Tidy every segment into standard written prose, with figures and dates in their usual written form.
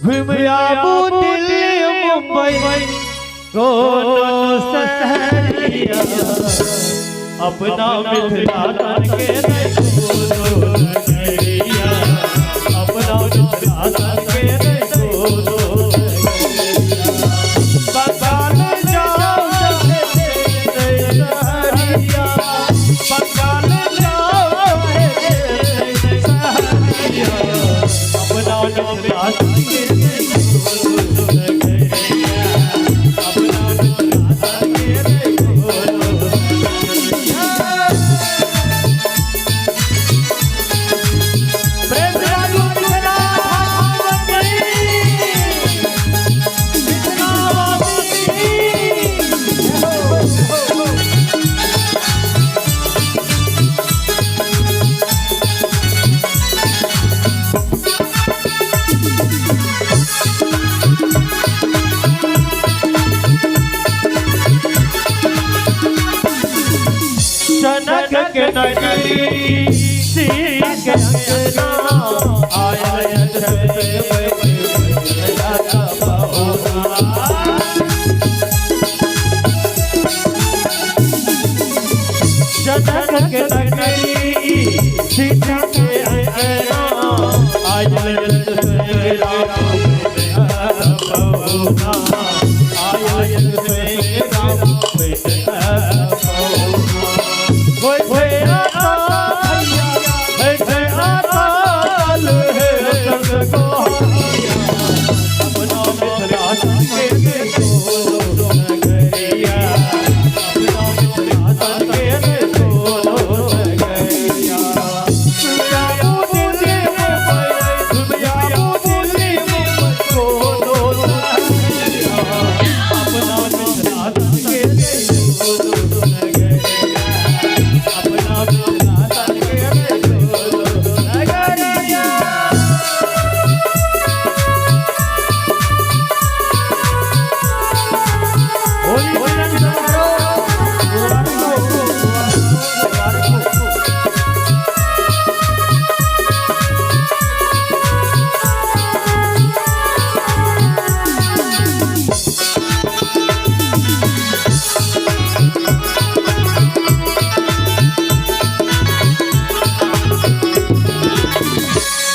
घुमयाबू दिल्ली मुंबई कोनो शहरिया अपना मिथिला तन के देखो नगरिया अपना मिथिला तन के देखो बंगाल जाओ सहरिया बंगाल जाओ सहरिया अपना मिथिला तन के जनक के नगरी सीता के अंगना आया जनक के नगरी सीता के अंगना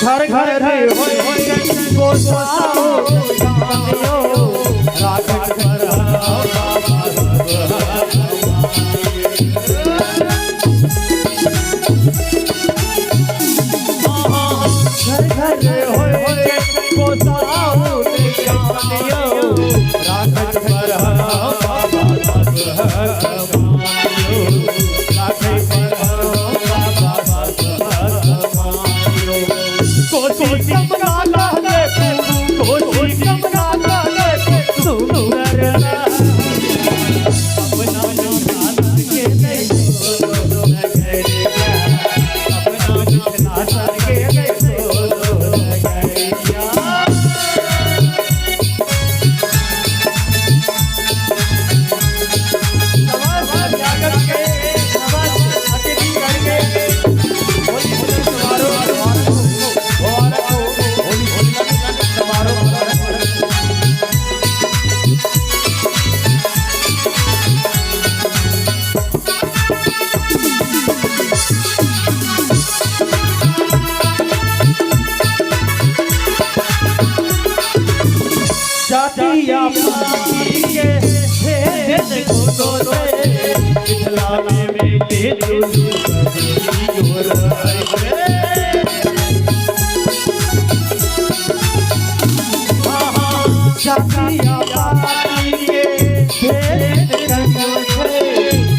घर घर रे को साओ राखत कर घर घर होए को साओ राखत कर जातिया पाती के भेद को मिथिला में बेटे जातिया पाती के भेद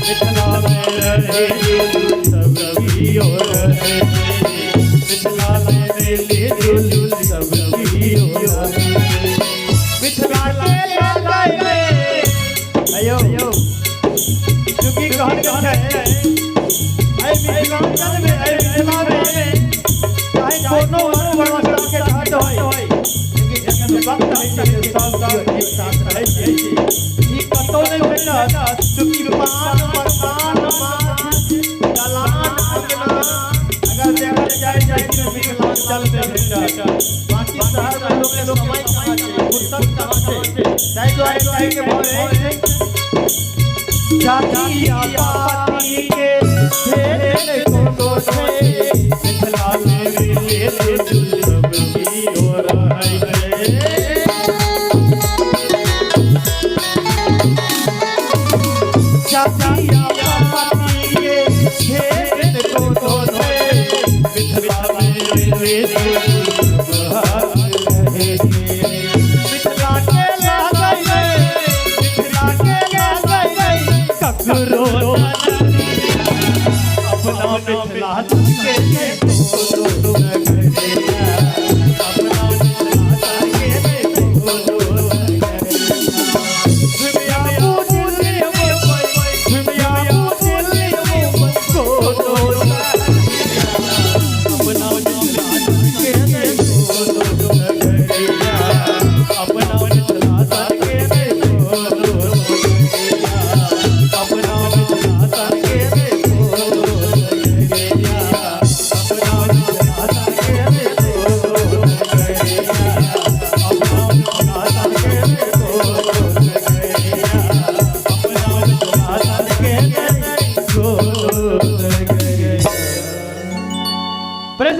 मिथिला में रहे सब रवि और मिथिला में बेटे सब रवि और क्योंकि कहन है मिथिलांचल में मिथिला में चाहे कोनो वर्ग के छात्र होय लेकिन जगत वक्त नहीं सब एक साथ रहे ई कतो नहीं भेटत क्योंकि पान मकान दलान अंगना अगर देखल जाए मिथिलांचल में भेटत बाकी शहर में लोके समय कहां छे फुर्सत कहां छे ताई द्वारे कहे के बोले जाति आपाती के भेद कोनो छे